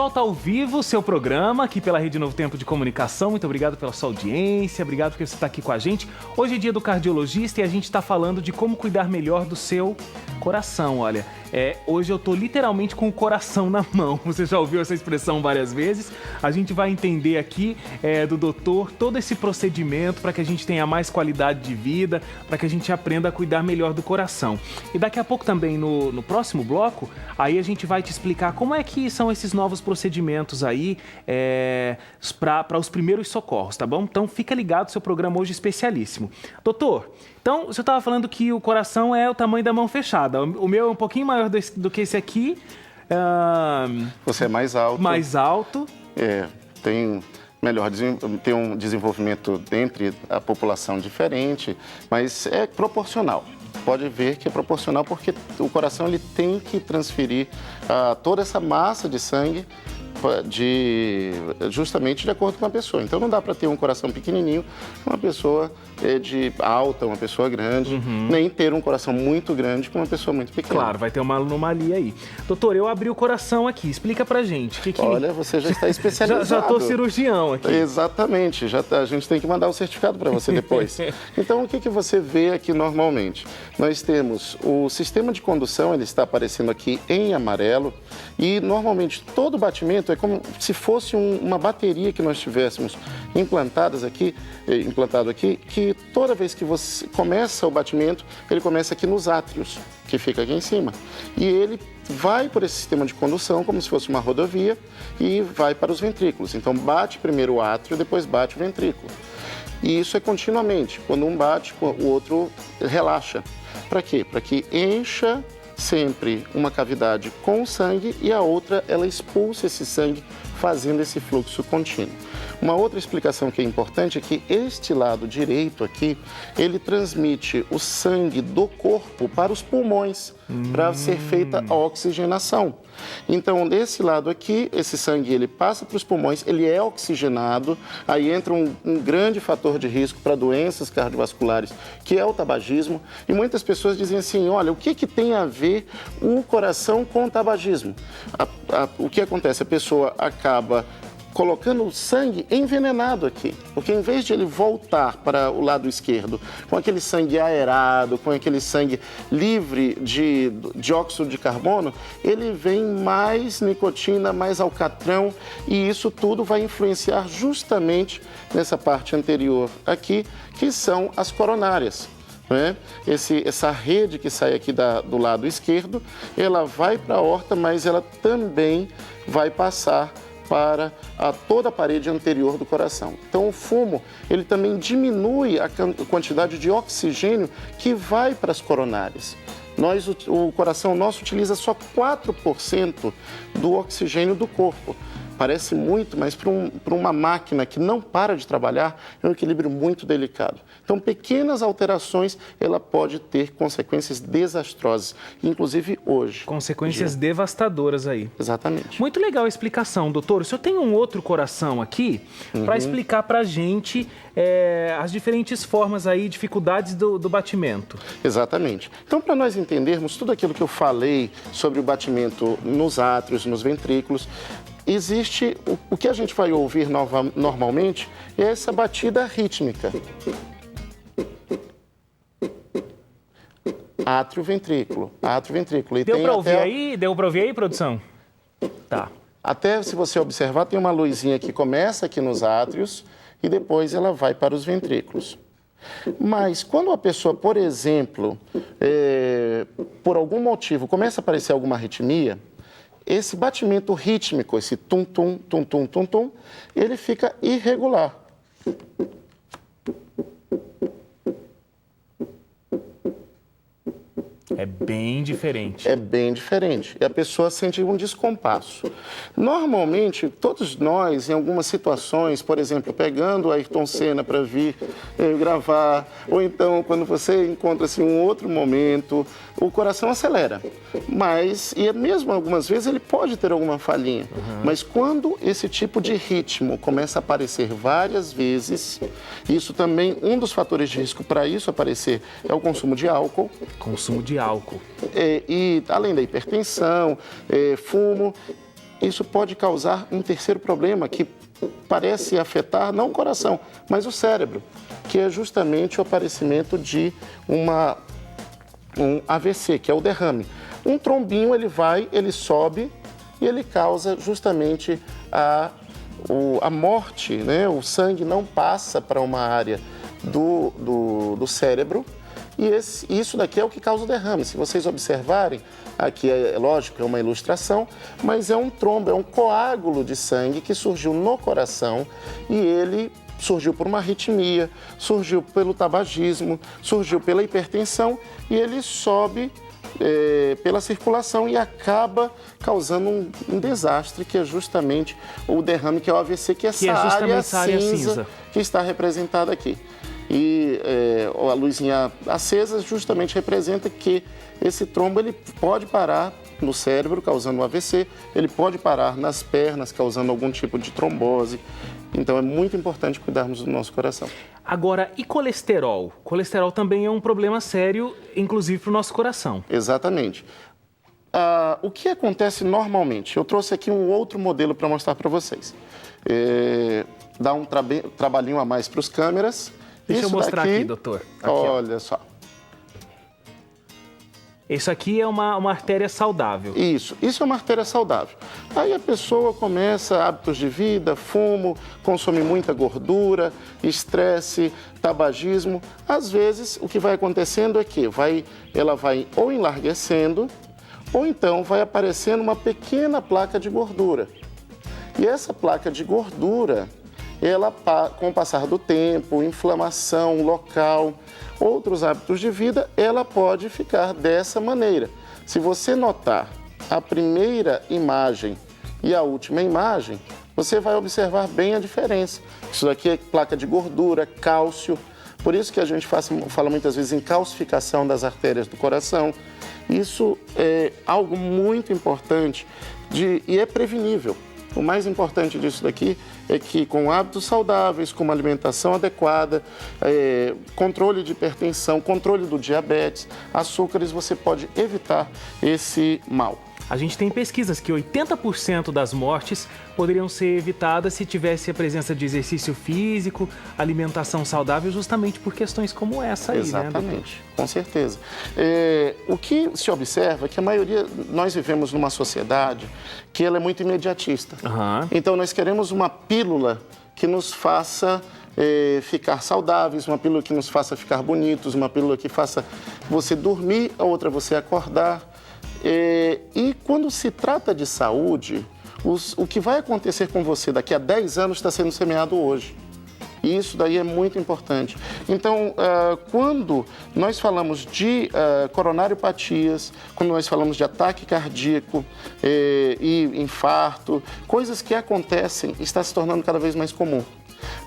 volta ao vivo, seu programa, aqui pela Rede Novo Tempo de Comunicação. Muito obrigado pela sua audiência, obrigado porque você está aqui com a gente. Hoje é dia do cardiologista e a gente está falando de como cuidar melhor do seu coração, olha. Hoje eu tô literalmente com o coração na mão. Você já ouviu essa expressão várias vezes. A gente vai entender aqui do doutor todo esse procedimento para que a gente tenha mais qualidade de vida, para que a gente aprenda a cuidar melhor do coração. E daqui a pouco também no próximo bloco, aí a gente vai te explicar como é que são esses novos procedimentos aí para os primeiros socorros, tá bom? Então fica ligado, seu programa hoje é especialíssimo. Doutor, então você estava falando que o coração é o tamanho da mão fechada. O meu é um pouquinho maior do que esse aqui. Você é mais alto. Mais alto. Tem um desenvolvimento entre a população diferente, mas é proporcional. Pode ver que é proporcional porque o coração ele tem que transferir toda essa massa de sangue justamente de acordo com a pessoa. Então não dá para ter um coração pequenininho, uma pessoa de alta, uma pessoa grande, nem ter um coração muito grande com uma pessoa muito pequena. Claro, vai ter uma anomalia aí. Doutor, eu abri o coração aqui, explica pra gente. Olha, você já está especializado. já tô cirurgião aqui. Exatamente, a gente tem que mandar o certificado para você depois. Então, o que você vê aqui normalmente? Nós temos o sistema de condução, ele está aparecendo aqui em amarelo e normalmente todo batimento é como se fosse uma bateria que nós tivéssemos implantado aqui, que toda vez que você começa o batimento, ele começa aqui nos átrios, que fica aqui em cima. E ele vai por esse sistema de condução, como se fosse uma rodovia, e vai para os ventrículos. Então, bate primeiro o átrio, depois bate o ventrículo. E isso é continuamente. Quando um bate, o outro relaxa. Para quê? Para que encha sempre uma cavidade com sangue e a outra ela expulsa esse sangue, fazendo esse fluxo contínuo. Uma outra explicação que é importante é que este lado direito aqui, ele transmite o sangue do corpo para os pulmões, para ser feita a oxigenação. Então, desse lado aqui, esse sangue ele passa para os pulmões, ele é oxigenado, aí entra um grande fator de risco para doenças cardiovasculares, que é o tabagismo. E muitas pessoas dizem assim, olha, o que tem a ver o coração com o tabagismo? O que acontece? A pessoa acaba colocando o sangue envenenado aqui, porque em vez de ele voltar para o lado esquerdo com aquele sangue aerado, com aquele sangue livre de dióxido de carbono, ele vem mais nicotina, mais alcatrão e isso tudo vai influenciar justamente nessa parte anterior aqui, que são as coronárias. Essa rede que sai aqui do lado esquerdo, ela vai para a aorta, mas ela também vai passar para toda a parede anterior do coração. Então, o fumo, ele também diminui a quantidade de oxigênio que vai para as coronárias. O coração nosso utiliza só 4% do oxigênio do corpo. Parece muito, mas para uma máquina que não para de trabalhar, é um equilíbrio muito delicado. Então, pequenas alterações, ela pode ter consequências desastrosas, inclusive hoje. Consequências devastadoras aí. Exatamente. Muito legal a explicação, doutor. O senhor tem um outro coração aqui para explicar para a gente as diferentes formas aí, dificuldades do batimento. Exatamente. Então, para nós entendermos tudo aquilo que eu falei sobre o batimento nos átrios, nos ventrículos, existe o que a gente vai ouvir normalmente é essa batida rítmica. Átrio-ventrículo, átrio-ventrículo. Deu para ouvir aí? Deu para ouvir aí, produção? Tá. Até se você observar, tem uma luzinha que começa aqui nos átrios e depois ela vai para os ventrículos. Mas quando a pessoa, por exemplo, por algum motivo começa a aparecer alguma arritmia, esse batimento rítmico, esse tum-tum, tum-tum, tum-tum, ele fica irregular. É bem diferente. É bem diferente. E a pessoa sente um descompasso. Normalmente, todos nós, em algumas situações, por exemplo, pegando a Ayrton Senna para vir gravar, ou então quando você encontra assim, um outro momento, o coração acelera. Mas, e mesmo algumas vezes, ele pode ter alguma falhinha. Mas quando esse tipo de ritmo começa a aparecer várias vezes, isso também, um dos fatores de risco para isso aparecer é o consumo de álcool. Consumo de álcool. E além da hipertensão, fumo. isso pode causar um terceiro problema que parece afetar não o coração, mas o cérebro, que é justamente o aparecimento de um AVC, que é o derrame. Um trombinho, ele sobe e ele causa justamente a morte, né? O sangue não passa para uma área do cérebro e isso daqui é o que causa o derrame. Se vocês observarem, aqui é lógico, é uma ilustração, mas é um trombo, é um coágulo de sangue que surgiu no coração e ele surgiu por uma arritmia, surgiu pelo tabagismo, surgiu pela hipertensão e ele sobe pela circulação e acaba causando um desastre, que é justamente o derrame, que é o AVC, que é essa área cinza que está representada aqui. E a luzinha acesa justamente representa que esse trombo ele pode parar no cérebro, causando um AVC, ele pode parar nas pernas, causando algum tipo de trombose. Então é muito importante cuidarmos do nosso coração. Agora, e colesterol? Colesterol também é um problema sério, inclusive para o nosso coração. Exatamente. O que acontece normalmente? Eu trouxe aqui um outro modelo para mostrar para vocês. Dá um trabalhinho a mais para os câmeras. Deixa eu mostrar aqui, doutor. Aqui, olha só. Isso aqui é uma artéria saudável. Isso é uma artéria saudável. Aí a pessoa começa hábitos de vida, fumo, consome muita gordura, estresse, tabagismo. Às vezes, o que vai acontecendo é que ela vai ou enlarguecendo, ou então vai aparecendo uma pequena placa de gordura. E essa placa de gordura, ela, com o passar do tempo, inflamação local, outros hábitos de vida, ela pode ficar dessa maneira. Se você notar a primeira imagem e a última imagem, você vai observar bem a diferença. Isso daqui é placa de gordura, cálcio, por isso que a gente fala muitas vezes em calcificação das artérias do coração. Isso é algo muito importante e é prevenível. O mais importante disso daqui é que com hábitos saudáveis, com uma alimentação adequada, controle de hipertensão, controle do diabetes, açúcares, você pode evitar esse mal. A gente tem pesquisas que 80% das mortes poderiam ser evitadas se tivesse a presença de exercício físico, alimentação saudável, justamente por questões como essa aí, exatamente, né, com certeza. O que se observa é que a maioria, nós vivemos numa sociedade que ela é muito imediatista. Uhum. Então, nós queremos uma pílula que nos faça ficar saudáveis, uma pílula que nos faça ficar bonitos, uma pílula que faça você dormir, a outra você acordar. E quando se trata de saúde, o que vai acontecer com você daqui a 10 anos está sendo semeado hoje. E isso daí é muito importante. Então, quando nós falamos de coronariopatias, quando nós falamos de ataque cardíaco e infarto, coisas que acontecem, está se tornando cada vez mais comum.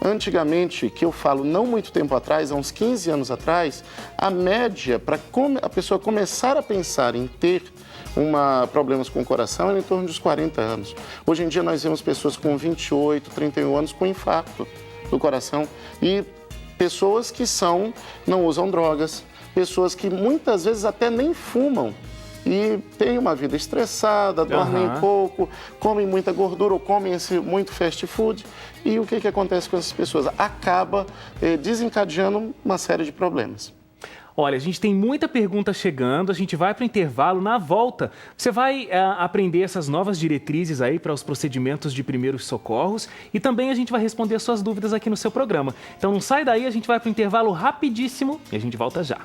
Antigamente, que eu falo não muito tempo atrás, há uns 15 anos atrás, a média para a pessoa começar a pensar em ter problemas com o coração era em torno dos 40 anos. Hoje em dia nós vemos pessoas com 28, 31 anos com infarto do coração e pessoas que não usam drogas, pessoas que muitas vezes até nem fumam e têm uma vida estressada, dormem pouco, comem muita gordura ou comem muito fast food. E o que acontece com essas pessoas? Acaba desencadeando uma série de problemas. Olha, a gente tem muita pergunta chegando, a gente vai para o intervalo. Na volta, você vai aprender essas novas diretrizes aí para os procedimentos de primeiros socorros e também a gente vai responder as suas dúvidas aqui no seu programa. Então não sai daí, a gente vai para o intervalo rapidíssimo e a gente volta já.